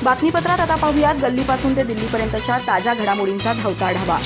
बातमीपत्रात आता पाहूयात गल्लीपासून ते दिल्लीपर्यंतच्या ताज्या घडामोडींचा धावता आढावा।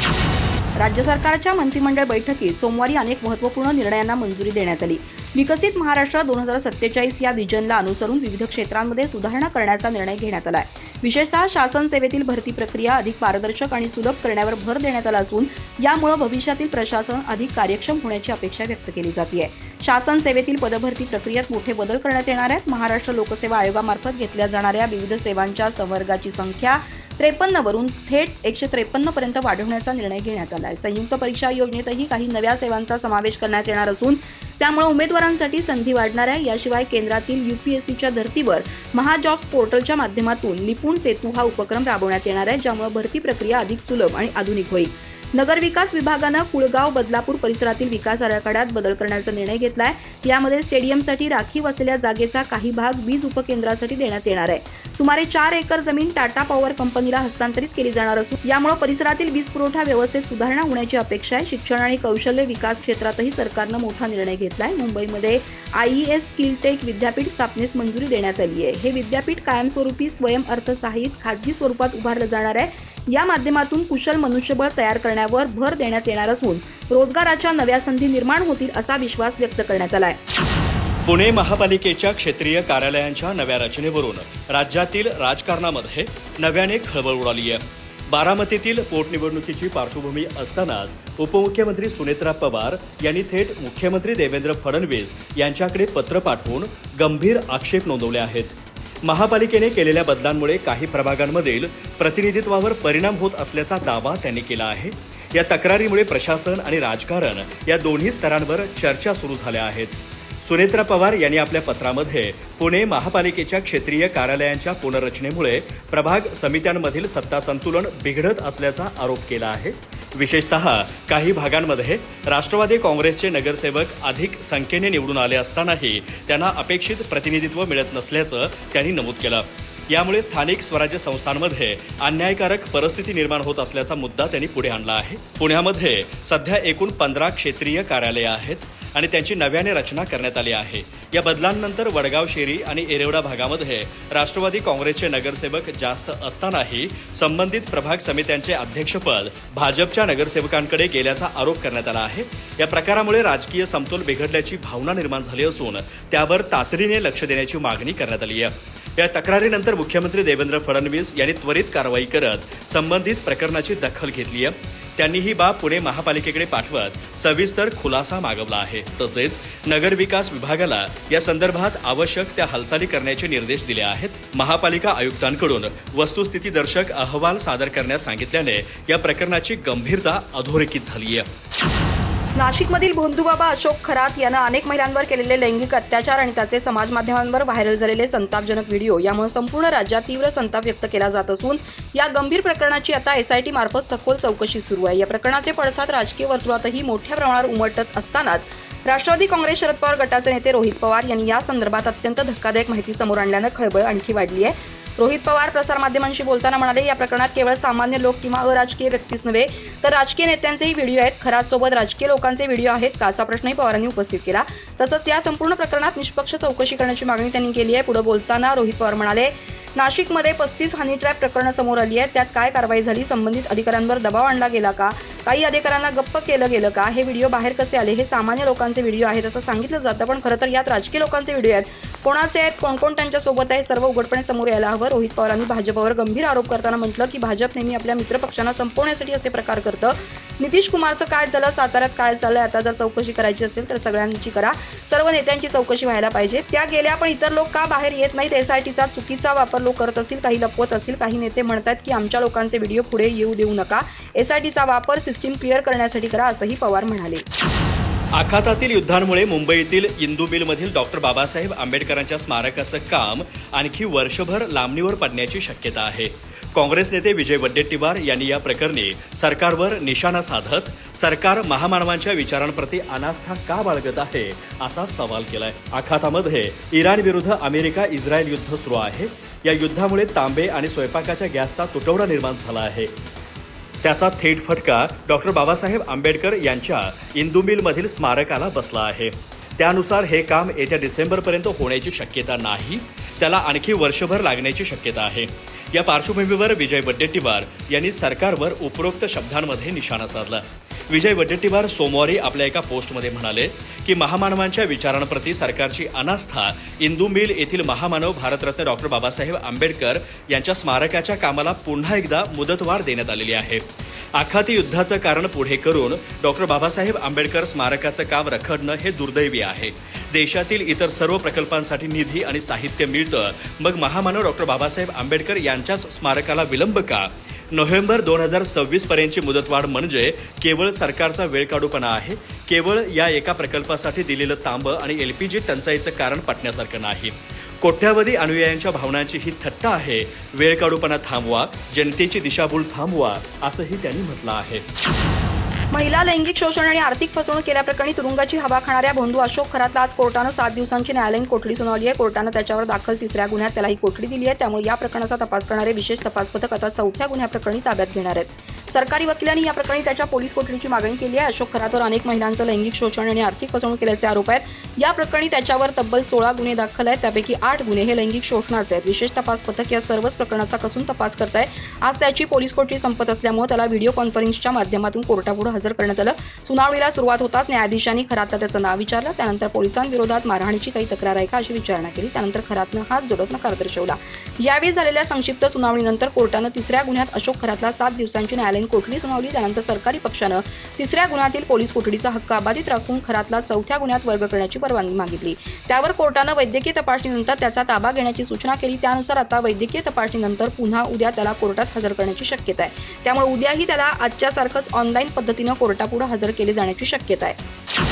राज्य सरकारच्या मंत्रिमंडळ बैठकीत सोमवारी अनेक महत्त्वपूर्ण निर्णयांना मंजुरी देण्यात आली। विकसित महाराष्ट्र 2047 या विजनला अनुसरून विविध क्षेत्रांमध्ये सुधारणा करण्याचा निर्णय घेण्यात आला आहे। विशेषतः शासन सेवेतील भरती प्रक्रिया अधिक पारदर्शक आणि सुलभ करण्यावर भर देण्यात आला असून यामुळे भविष्यातील प्रशासन अधिक कार्यक्षम होण्याची अपेक्षा व्यक्त केली जाते। शासन सेवेतील पदभरती प्रक्रियेत मोठे बदल करण्यात येणार आहेत। महाराष्ट्र लोकसेवा आयोगामार्फत घेतल्या जाणाऱ्या विविध सेवांच्या संवर्गाची संख्या 53 वरून थेट 153 पर्यंत वाढवण्याचा निर्णय घेण्यात आला आहे। संयुक्त परीक्षा योजनेतही काही नव्या सेवांचा समावेश करण्यात येणार असून त्यामुळे उमेदवारांसाठी संधी वाढणार आहे। याशिवाय केंद्रातील UPSCच्या धर्तीवर महाजॉब्स पोर्टलच्या माध्यमातून निपुण सेतू हा उपक्रम राबवण्यात येणार आहे, ज्यामुळे भरती प्रक्रिया अधिक सुलभ आणि आधुनिक होईल। नगर विकास विभागानं कुळगाव बदलापूर परिसरातील विकास आराखड्यात बदल करण्याचा निर्णय घेतलाय। यामध्ये स्टेडियमसाठी राखीव असलेल्या जागेचा काही भाग वीज उपकेंद्रासाठी देण्यात येणार आहे। सुमारे 4 एकर जमीन टाटा पॉवर कंपनीला हस्तांतरित केली जाणार असून यामुळे परिसरातील वीज पुरवठा व्यवस्थेत सुधारणा होण्याची अपेक्षा आहे। शिक्षण आणि कौशल्य विकास क्षेत्रातही सरकारनं मोठा निर्णय घेतलाय। मुंबईमध्ये IES स्किल टेक विद्यापीठ स्थापनेस मंजुरी देण्यात आली आहे। हे विद्यापीठ कायमस्वरूपी स्वयं अर्थसहाय्यित खाजगी स्वरूपात उभारलं जाणार आहे। या माध्यमातून कुशल मनुष्यबळ तयार करण्यावर भर देण्यात येणार असून रोजगाराच्या नव्या संधी निर्माण होतील असा विश्वास व्यक्त करण्यात आलाय। पुणे महापालिकेच्या क्षेत्रीय कार्यालयांच्या नव्या रचनेवरून राज्यातील राजकारणामध्ये नव्याने खळबळ उडाली आहे। बारामतीतील पोटनिवडणुकीची पार्श्वभूमी असतानाच उपमुख्यमंत्री सुनेत्रा पवार यांनी थेट मुख्यमंत्री देवेंद्र फडणवीस यांच्याकडे पत्र पाठवून गंभीर आक्षेप नोंदवले आहेत। महापालिकेने केलेल्या बदलांमुळे काही प्रभागांमधील प्रतिनिधित्वावर परिणाम होत असल्याचा दावा त्यांनी केला आहे। या तक्रारीमुळे प्रशासन आणि राजकारण या दोन्ही स्तरांवर चर्चा सुरू झाल्या आहेत। सुनेत्रा पवार यांनी आपल्या पत्रामध्ये पुणे महापालिकेच्या क्षेत्रीय कार्यालयांच्या पुनर्रचनेमुळे प्रभाग समित्यांमधील सत्ता संतुलन बिघडत असल्याचा आरोप केला आहे। विशेषतः काही भागांमध्ये राष्ट्रवादी काँग्रेसचे नगरसेवक अधिक संख्येने निवडून आले असतानाही त्यांना अपेक्षित प्रतिनिधित्व मिळत नसल्याचं त्यांनी नमूद केलं। यामुळे स्थानिक स्वराज्य संस्थांमध्ये अन्यायकारक परिस्थिती निर्माण होत असल्याचा मुद्दा त्यांनी पुढे आणला आहे। पुण्यामध्ये सध्या एकूण 15 क्षेत्रीय कार्यालये आहेत आणि त्यांची नव्याने रचना करण्यात आली आहे। या बदलांनंतर वडगाव शेरी आणि एरेवडा भागामध्ये राष्ट्रवादी काँग्रेसचे नगरसेवक जास्त असतानाही संबंधित प्रभाग समित्यांचे अध्यक्षपद भाजपच्या नगरसेवकांकडे गेल्याचा आरोप करण्यात आला आहे। या प्रकारामुळे राजकीय समतोल बिघडल्याची भावना निर्माण झाली असून त्यावर तातडीने लक्ष देण्याची मागणी करण्यात आली आहे। या तक्रारीनंतर मुख्यमंत्री देवेंद्र फडणवीस यांनी त्वरित कारवाई करत संबंधित प्रकरणाची दखल घेतली आहे। त्यांनी ही बाब पुणे महापालिकेकडे पाठवत सविस्तर खुलासा मागवला आहे। तसेच नगर विकास विभागाला या संदर्भात आवश्यक त्या हालचाली करण्याचे निर्देश दिले आहेत। महापालिका आयुक्तांकडून वस्तुस्थितीदर्शक अहवाल सादर करण्यास सांगितल्याने या प्रकरणाची गंभीरता अधोरेखित झाली आहे। नाशिकमधील भोंदूबाबा अशोक खरात यानं अनेक महिलांवर केलेले लैंगिक अत्याचार आणि त्याचे समाज माध्यमांवर व्हायरल झालेले संतापजनक व्हिडिओ यामुळे संपूर्ण राज्यात तीव्र संताप व्यक्त केला जात असून या गंभीर प्रकरणाची आता SIT मार्फत सखोल चौकशी सुरू आहे। या प्रकरणाचे पडसाद राजकीय वर्तुळातही मोठ्या प्रमाणावर उमटत असतानाच राष्ट्रवादी काँग्रेस शरद पवार गटाचे नेते रोहित पवार यांनी या संदर्भात अत्यंत धक्कादायक माहिती समोर आणल्यानं खळबळ आणखी वाढली आहे। रोहित पवार प्रसारमाध्यमांशी बोलताना म्हणाले, या प्रकरणात केवळ सामान्य लोक किंवा अराजकीय व्यक्तीच नव्हे तर राजकीय नेत्यांचेही व्हिडिओ आहेत। खरातसोबत राजकीय लोकांचे व्हिडिओ आहेत का असा प्रश्नही पवारांनी उपस्थित केला। तसंच या संपूर्ण प्रकरणात निष्पक्ष चौकशी करण्याची मागणी त्यांनी केली आहे। पुढे बोलताना रोहित पवार म्हणाले, नाशिकमध्ये 35 हनी ट्रॅप प्रकरणं समोर आली आहेत। त्यात काय कारवाई झाली? संबंधित अधिकाऱ्यांवर दबाव आणला गेला का? काही अधिकाऱ्यांना गप्प केलं गेलं का? हे व्हिडिओ बाहेर कसे आले? हे सामान्य लोकांचे व्हिडिओ आहेत असं सांगितलं जातं, पण खरं तर यात राजकीय लोकांचे व्हिडिओ आहेत। कोणाचे आहेत, कोण त्यांच्या सोबत आहे, सर्व उघडपणे समोर यायला हवं। रोहित पवारांनी भाजपवर गंभीर आरोप करताना म्हटलं की भाजप नेहमी आपल्या मित्रपक्षांना संपवण्यासाठी असे प्रकार करतं। नितीश कुमारचं काय झालं, साताऱ्यात काय चाललंय, आता जर चौकशी करायची असेल तर सगळ्यांची करा, सर्व नेत्यांची चौकशी व्हायला पाहिजे। त्या गेल्या, पण इतर लोक का बाहेर येत नाहीत? SITचा चुकीचा वापर लोक करत असतील, काही लपवत असतील। काही नेते म्हणतात की आमच्या लोकांचे व्हिडिओ पुढे येऊ देऊ नका, SITचा वापर सिस्टीम क्लिअर करण्यासाठी करा, असंही पवार म्हणाले। आखातातील युद्धांमुळे मुंबईतील इंदू मिलमधील डॉक्टर बाबासाहेब आंबेडकरांच्या स्मारकाचं काम आणखी वर्षभर लांबणीवर पडण्याची शक्यता आहे। काँग्रेस नेते विजय वडेट्टीवार यांनी या प्रकरणी सरकारवर निशाणा साधत सरकार महामानवांच्या विचारांप्रती अनास्था का बाळगत आहे असा सवाल केलाय। आखातामध्ये इराण विरुद्ध अमेरिका इस्रायल युद्ध सुरू आहे। या युद्धामुळे तांबे आणि स्वयंपाकाच्या गॅसचा तुटवडा निर्माण झाला आहे। त्याचा थेट फटका डॉक्टर बाबासाहेब आंबेडकर यांच्या इंदू मिलमधील स्मारकाला बसला आहे। त्यानुसार हे काम येत्या डिसेंबरपर्यंत होण्याची शक्यता नाही। त्याला आणखी वर्षभर लागण्याची शक्यता आहे. या पार्श्वभूमीवर विजय वडेट्टीवार यांनी सरकारवर उपरोक्त शब्दांमध्ये निशाणा साधला. विजय वडेट्टीवार सोमवारी आपल्या एका पोस्टमध्ये म्हणाले की महामानवांच्या विचारांप्रती सरकारची अनास्था इंदू मिल येथील महामानव भारतरत्न डॉक्टर बाबासाहेब आंबेडकर यांच्या स्मारकाच्या कामाला पुन्हा एकदा मुदतवाढ देण्यात आलेली आहे. आखाती युद्धाचं कारण पुढे करून डॉक्टर बाबासाहेब आंबेडकर स्मारकाचं काम रखडणं हे दुर्दैवी आहे. देशातील इतर सर्व प्रकल्पांसाठी निधी आणि साहित्य मिळतं, मग महामानव डॉक्टर बाबासाहेब आंबेडकर यांच्याच स्मारकाला विलंब का? नोव्हेंबर 2026 पर्यंतची मुदतवाढ म्हणजे केवळ सरकारचा वेळकाढूपणा आहे. केवळ या एका प्रकल्पासाठी दिलेलं तांबं आणि LPG टंचाईचं कारण पटण्यासारखं नाही. कोट्यावधी अनुयायांच्या भावनांची ही थट्टा आहे. वेळकाढूपणा थांबवा, जनतेची दिशाभूल थांबवा, असंही त्यांनी म्हटलं आहे. महिला लैंगिक शोषण आणि आर्थिक फसवणूक केल्याप्रकरणी तुरुंगाची हवा खाणाऱ्या भोंदू अशोक खरातला आज कोर्टानं 7 दिवसांची न्यायालयीन कोठडी सुनावली आहे. कोर्टानं त्याच्यावर दाखल 3ऱ्या गुन्ह्यात त्याला ही कोठडी दिली आहे. त्यामुळे या प्रकरणाचा तपास करणारे विशेष तपास पथक आता 4थ्या गुन्ह्याप्रकरणी ताब्यात घेणार आहेत. सरकारी वकिलांनी या प्रकरणी त्याच्या पोलीस कोठडीची मागणी केली आहे. अशोक खरातवर अनेक महिलांचं लैंगिक शोषण आणि आर्थिक फसवणूक केल्याचे आरोप आहेत. या प्रकरणी त्याच्यावर तब्बल 16 गुन्हे दाखल आहेत. त्यापैकी 8 गुन्हे हे लैंगिक शोषणाचे आहेत. विशेष तपास पथक या सर्वच प्रकरणाचा कसून तपास करत आहे. आज त्याची पोलीस कोठडी संपत असल्यामुळे त्याला व्हिडिओ कॉन्फरन्सच्या माध्यमातून कोर्टापुढे हजर करण्यात आलं. सुनावणीला सुरुवात होताच न्यायाधीशांनी खरातला त्याचं नाव विचारलं. त्यानंतर पोलिसांविरोधात मारहाणीची काही तक्रार आहे का अशी विचारणा केली. त्यानंतर खरातनं हात जोडत नकार दर्शवला. यावेळी झालेल्या संक्षिप्त सुनावणीनंतर कोर्टानं 3ऱ्या गुन्ह्यात अशोक खरातला 7 दिवसांची न्यायालयीन कोठडी सुनावली. त्यानंतर सरकारी पक्षानं 3ऱ्या गुन्ह्यातील पोलीस कोठडीचा हक्क अबाधित राखून खरातला 4थ्या गुन्ह्यात वर्ग करण्याची परवानगी मागितली. त्यावर कोर्टानं वैद्यकीय तपासणीनंतर त्याचा ताबा घेण्याची सूचना केली. त्यानुसार आता वैद्यकीय तपासणीनंतर पुन्हा उद्या त्याला कोर्टात हजर करण्याची शक्यता आहे. त्यामुळे उद्याही त्याला आजच्यासारखंच ऑनलाईन पद्धतीनं कोर्टापुढे हजर केले जाण्याची शक्यता आहे.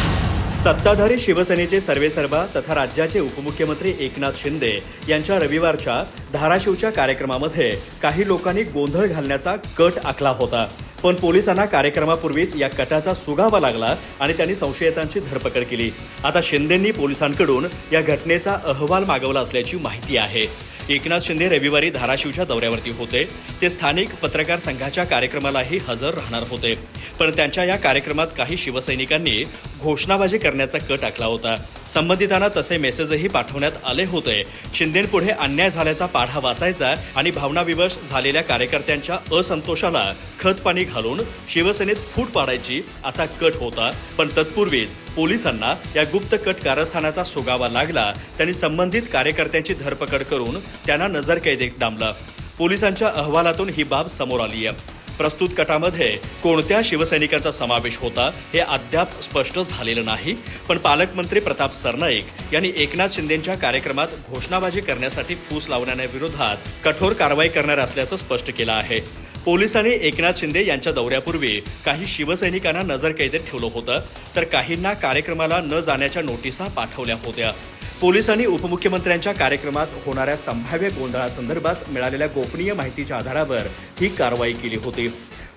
सत्ताधारी शिवसेनेचे सर्वेसर्वा तथा राज्याचे उपमुख्यमंत्री एकनाथ शिंदे यांच्या रविवारच्या धाराशिवच्या कार्यक्रमामध्ये काही लोकांनी गोंधळ घालण्याचा कट आखला होता. पण पोलिसांना कार्यक्रमापूर्वीच या कटाचा सुगावा लागला आणि त्यांनी संशयितांची धरपकड केली. आता शिंदेंनी पोलिसांकडून या घटनेचा अहवाल मागवला असल्याची माहिती आहे. एकनाथ शिंदे रविवारी धाराशिवच्या दौऱ्यावरती होते. ते स्थानिक पत्रकार संघाच्या कार्यक्रमालाही हजर राहणार होते. पण त्यांच्या या कार्यक्रमात काही शिवसैनिकांनी घोषणाबाजी करण्याचा कट आखला होता. संबंधितांना तसे मेसेजही पाठवण्यात आले होते. शिंदेंपुढे अन्याय झाल्याचा पाढा वाचायचा आणि भावनाविवश झालेल्या कार्यकर्त्यांच्या असंतोषाला खतपाणी घालून शिवसेनेत फूट पाडायची असा कट होता. पण तत्पूर्वीच पोलिसांना या गुप्त कट कारस्थानाचा सुगावा लागला. त्यांनी संबंधित कार्यकर्त्यांची धरपकड करून त्यांना नजरकैदेत डांबलं. पोलिसांच्या अहवालातून ही बाब समोर आली आहे. प्रस्तुत कटामध्ये कोणत्या शिवसैनिकांचा समावेश होता हे अद्याप स्पष्ट झालेलं नाही. पण पालकमंत्री प्रताप सरनाईक यांनी एकनाथ शिंदेंच्या कार्यक्रमात घोषणाबाजी करण्यासाठी फूस लावण्याविरोधात कठोर कारवाई करणार असल्याचं स्पष्ट केलं आहे. पोलिसांनी एकनाथ शिंदे यांच्या दौऱ्यापूर्वी काही शिवसैनिकांना नजरकैदेत ठेवलं होतं, तर काहींना कार्यक्रमाला न जाण्याच्या नोटिसा पाठवल्या होत्या. पोलिसांनी उपमुख्यमंत्र्यांच्या कार्यक्रमात होणाऱ्या संभाव्य गोंधळासंदर्भात मिळालेल्या गोपनीय माहितीच्या आधारावर ही कारवाई केली होती.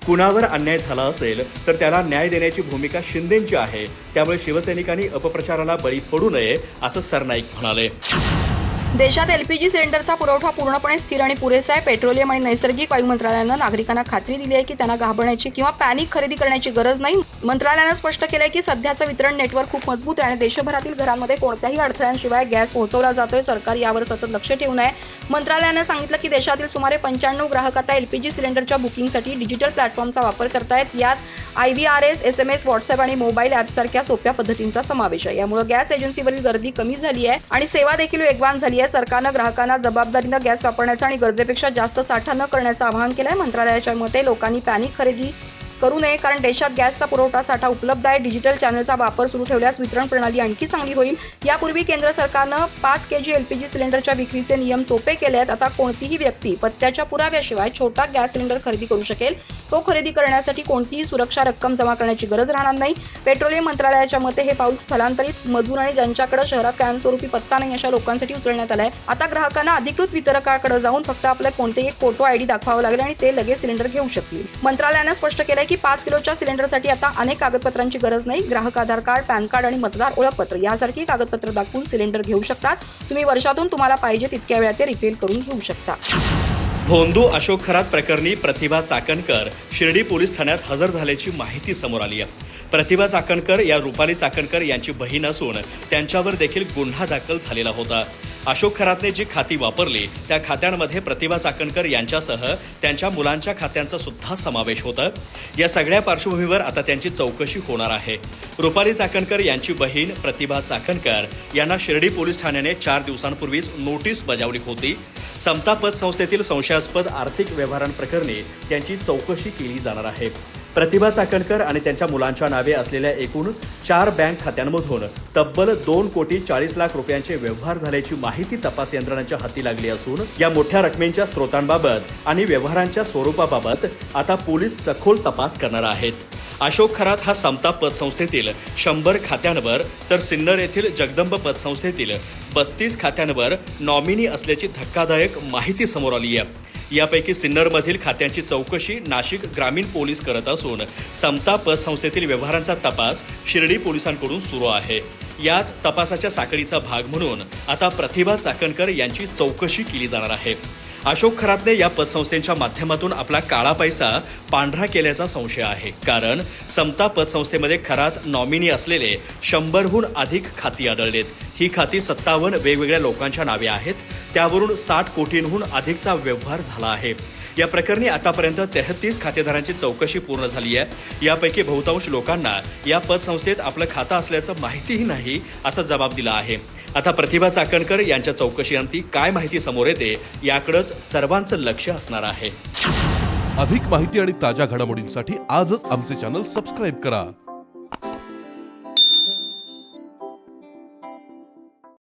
कुणावर अन्याय झाला असेल तर त्याला न्याय देण्याची भूमिका शिंदेंची आहे. त्यामुळे शिवसैनिकांनी अपप्रचाराला बळी पडू नये असं सरनाईक म्हणाले. देशात LPG सिलेंडरचा पुरवठा पूर्णपणे स्थिर आणि पुरेसा आहे. पेट्रोलियम आणि नैसर्गिक वायू मंत्रालयानं नागरिकांना खात्री दिली आहे की त्यांना घाबरण्याची किंवा पॅनिक खरेदी करण्याची गरज नाही. मंत्रालयानं स्पष्ट केलंय की सध्याचं वितरण नेटवर्क खूप मजबूत आहे आणि देशभरातील घरांमध्ये कोणत्याही अडथळ्यांशिवाय गॅस पोहोचवला जातोय. सरकार यावर सतत लक्ष ठेवून आहे. मंत्रालयानं सांगितलं की देशातील सुमारे 95 ग्राहक आता LPG सिलेंडरच्या बुकिंगसाठी डिजिटल प्लॅटफॉर्मचा वापर करतायत. यात IVRS, SMS, व्हॉट्सअप आणि मोबाईल ॲपसारख्या सोप्या पद्धतींचा समावेश आहे. यामुळे गॅस एजन्सीवरील गर्दी कमी झाली आहे आणि सेवा देखील वेगवान झाली आहे. सरकारनं ग्राहकांना जबाबदारीनं गॅस वापरण्याचं आणि गरजेपेक्षा जास्त साठा न करण्याचं आवाहन केलं आहे. मंत्रालयाच्या मते लोकांनी पॅनिक खरेदी करू नये, कारण देशात गॅसचा पुरवठा साठा उपलब्ध आहे. डिजिटल चॅनलचा वापर सुरू ठेवल्यास वितरण प्रणाली आणखी चांगली होईल. यापूर्वी केंद्र सरकारनं 5 kg LPG सिलेंडरच्या विक्रीचे नियम सोपे केले आहेत. आता कोणतीही व्यक्ती पत्त्याच्या पुराव्याशिवाय छोटा गॅस सिलेंडर खरेदी करू शकेल. तो खरेदी करण्यासाठी कोणतीही सुरक्षा रक्कम जमा करण्याची गरज राहणार नाही. पेट्रोलियम मंत्रालयाच्या मते हे पाऊल स्थलांतरित मजूर आणि ज्यांच्याकडे शहरात कायमस्वरूपी पत्ता नाही अशा लोकांसाठी उचलण्यात आलाय. आता ग्राहकांना अधिकृत वितरकाकडे जाऊन फक्त आपले कोणतेही एक फोटो ID दाखवावा लागेल आणि ते लगेच सिलेंडर घेऊ शकतील. मंत्रालयानं स्पष्ट केलंय की 5 किलोच्या सिलेंडरसाठी आता अनेक कागदपत्रांची गरज नाही. ग्राहक आधार कार्ड, पॅन कार्ड आणि मतदार ओळखपत्र यासारखी कागदपत्र दाखवून सिलेंडर घेऊ शकतात. तुम्ही वर्षातून तुम्हाला पाहिजे तितक्या वेळा ते रिफिल करून घेऊ शकता. भोंदू अशोक खरात प्रकरणी प्रतिभा चाकणकर शिर्डी पोलीस ठाण्यात हजर झाल्याची माहिती समोर आली आहे. प्रतिभा चाकणकर या रुपाली चाकणकर यांची बहीण असून त्यांच्यावर देखील गुन्हा दाखल झालेला होता. अशोक खरातने जी खाती वापरली त्या खात्यांमध्ये प्रतिभा चाकणकर यांच्यासह त्यांच्या मुलांच्या खात्यांचा सुद्धा समावेश होता। या सगळ्या पार्श्वभूमीवर आता त्यांची चौकशी होणार आहे। रुपाली चाकणकर यांची बहीण प्रतिभा चाकणकर यांना शिर्डी पोलीस ठाण्याने 4 दिवसांपूर्वीच नोटीस बजावली होती। समता पतसंस्थेतील संशयास्पद आर्थिक व्यवहारांप्रकरणी त्यांची चौकशी केली जाणार आहे। प्रतिभा चाकणकर आणि त्यांच्या मुलांच्या नावे असलेल्या एकूण 4 बँक खात्यांमधून तब्बल 2,40,00,000 रुपयांचे व्यवहार झाल्याची माहिती तपास यंत्रणांच्या हाती लागली असून या मोठ्या रकमेच्या स्रोतांबाबत आणि व्यवहारांच्या स्वरूपाबाबत आता पोलीस सखोल तपास करणार आहेत। अशोक खरात हा समता पतसंस्थेतील 100 खात्यांवर तर सिन्नर येथील जगदंब पतसंस्थेतील 32 खात्यांवर नॉमिनी असल्याची धक्कादायक माहिती समोर आली आहे। यापैकी सिन्नरमधील खात्यांची चौकशी नाशिक ग्रामीण पोलीस करत असून समता पतसंस्थेतील व्यवहारांचा तपास शिर्डी पोलिसांकडून सुरू आहे। याच तपासाच्या साखळीचा भाग म्हणून आता प्रतिभा चाकणकर यांची चौकशी केली जाणार आहे। अशोक खरातने या पतसंस्थेच्या माध्यमातून आपला काळा पैसा पांढरा केल्याचा संशय आहे, कारण समता पतसंस्थेमध्ये खरात नॉमिनी असलेले 100हून अधिक खाती आढळलेत। ही खाती 57 वेगवेगळ्या लोकांच्या नावे आहेत। त्यावरून 60 कोटींहून अधिकचा व्यवहार झाला आहे। या प्रकरणी आतापर्यंत 33 खातेदारांची चौकशी पूर्ण झाली आहे। यापैकी बहुतांश लोकांना या पतसंस्थेत आपलं खातं असल्याचं माहितीही नाही असा जबाब दिला आहे। आता प्रतिभा चाकणकर यांच्या चौकशीअंती काय माहिती समोर येते याकडेच सर्वांचं लक्ष असणार आहे। अधिक माहिती आणि ताज्या घडामोडींसाठी आजच आमचे चॅनल सबस्क्राईब करा।